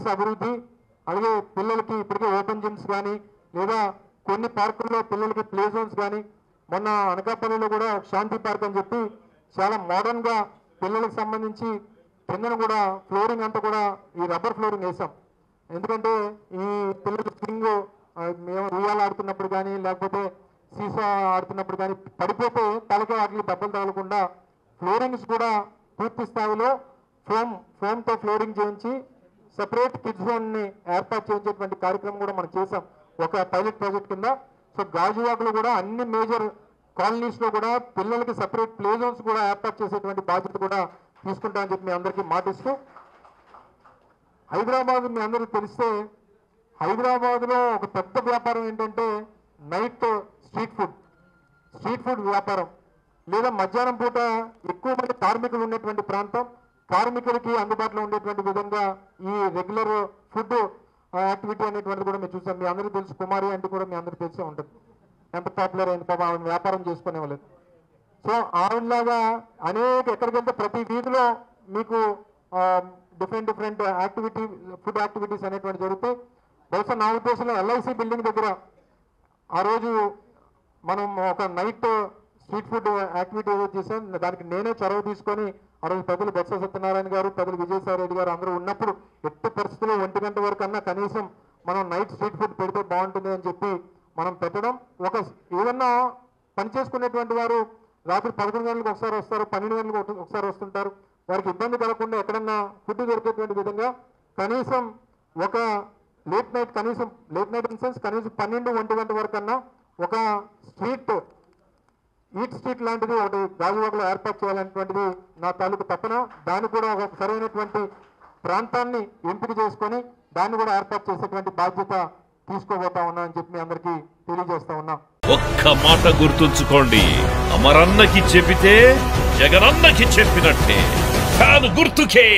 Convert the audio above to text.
Skills అభివృద్ధి, అలాగే పిల్లలకి ఇప్పటికే ఓపెన్ జిమ్స్ కానీ లేదా కొన్ని పార్కుల్లో పిల్లలకి ప్లే జోన్స్ కానీ, మొన్న అనకాపల్లిలో కూడా శాంతి పార్క్ అని చెప్పి చాలా మోడర్న్గా పిల్లలకు సంబంధించి కిందన కూడా ఫ్లోరింగ్ అంతా కూడా ఈ రబ్బర్ ఫ్లోరింగ్ వేసాం. ఎందుకంటే ఈ పిల్లలు స్వింగ్ మేము ఉయ్యాలు ఆడుతున్నప్పుడు కానీ లేకపోతే సీసా ఆడుతున్నప్పుడు కానీ పడిపోతే తలకి వాటికి దెబ్బలు తగలకుండా ఫ్లోరింగ్స్ కూడా పూర్తి స్థాయిలో ఫోమ్తో ఫ్లోరింగ్ చేయించి సెపరేట్ కిడ్స్ జోన్ని ఏర్పాటు చేయించేటువంటి కార్యక్రమం కూడా మనం చేసాం ఒక పైలట్ ప్రాజెక్ట్ కింద. సో గాజువాకలో కూడా అన్ని మేజర్ కాలనీస్లో కూడా పిల్లలకి సెపరేట్ ప్లే జోన్స్ కూడా ఏర్పాటు చేసేటువంటి బాధ్యత కూడా తీసుకుంటామని చెప్పి మీ అందరికీ మాటిస్తూ, హైదరాబాద్ మీ అందరికీ తెలిస్తే హైదరాబాద్లో ఒక పెద్ద వ్యాపారం ఏంటంటే నైట్ స్ట్రీట్ ఫుడ్ వ్యాపారం, లేదా మధ్యాహ్నం పూట ఎక్కువ మంది కార్మికులు ఉన్నటువంటి ప్రాంతం, కార్మికులకి అందుబాటులో ఉండేటువంటి విధంగా ఈ రెగ్యులర్ ఫుడ్ యాక్టివిటీ అనేటువంటిది కూడా మేము చూసాం. మీ అందరికీ తెలుసు, కుమారి అంటే కూడా మీ అందరికీ తెలిసే ఉంటుంది, ఎంత పాపులర్ అయింది పాపం, ఆవిడ వ్యాపారం చేసుకునేవాళ్ళు. సో ఆవిడలాగా అనేక ఎక్కడికి వెళ్తే ప్రతి వీధిలో మీకు డిఫరెంట్ ఫుడ్ యాక్టివిటీస్ అనేటువంటి జరుగుతాయి. బహుశా నా ఉద్దేశంలో ఎల్ఐసి బిల్డింగ్ దగ్గర ఆ రోజు మనం ఒక నైట్ స్ట్రీట్ ఫుడ్ యాక్టివిటీ ఏదో చేసాం. దానికి నేనే చొరవ తీసుకొని ఆ రోజు పెద్దలు బొత్స సత్యనారాయణ గారు, పెద్దలు విజయసాయి రెడ్డి గారు అందరూ ఉన్నప్పుడు ఎట్టి పరిస్థితుల్లో 1 గంట వరకు అన్నా కనీసం మనం నైట్ స్ట్రీట్ ఫుడ్ పెడితే బాగుంటుంది అని చెప్పి మనం పెట్టడం. ఏదన్నా పని చేసుకునేటువంటి వారు రాత్రి 11 గంటలకు ఒకసారి వస్తారు, 12 గంటలకు ఒకసారి వస్తుంటారు. వారికి ఇబ్బంది కలగకుండా ఎక్కడన్నా ఫుడ్ దొరికేటువంటి విధంగా కనీసం ఒక లేట్ నైట్ ఇన్ సెన్స్ కనీసం 12-1 గంట వరకు అన్నా ఒక ఈట్ స్ట్రీట్ లాంటిది ఒకటి గాజువాకలో ఏర్పాటు చేయాలనేటువంటిది నా తాలూకు తప్పన. దాన్ని కూడా ఒక సరైనటువంటి ప్రాంతాన్ని ఎంపిక చేసుకొని దాన్ని కూడా ఏర్పాటు చేసేటువంటి బాధ్యత తీసుకోబోతా ఉన్నా అని చెప్పి మీ అందరికీ తెలియజేస్తా ఉన్నా. ఒక్క మాట గుర్తుంచుకోండి, అమరన్నకి చెప్పితే జగనన్నకి చెప్పినట్టే. ఫ్యాన్ గుర్తుకే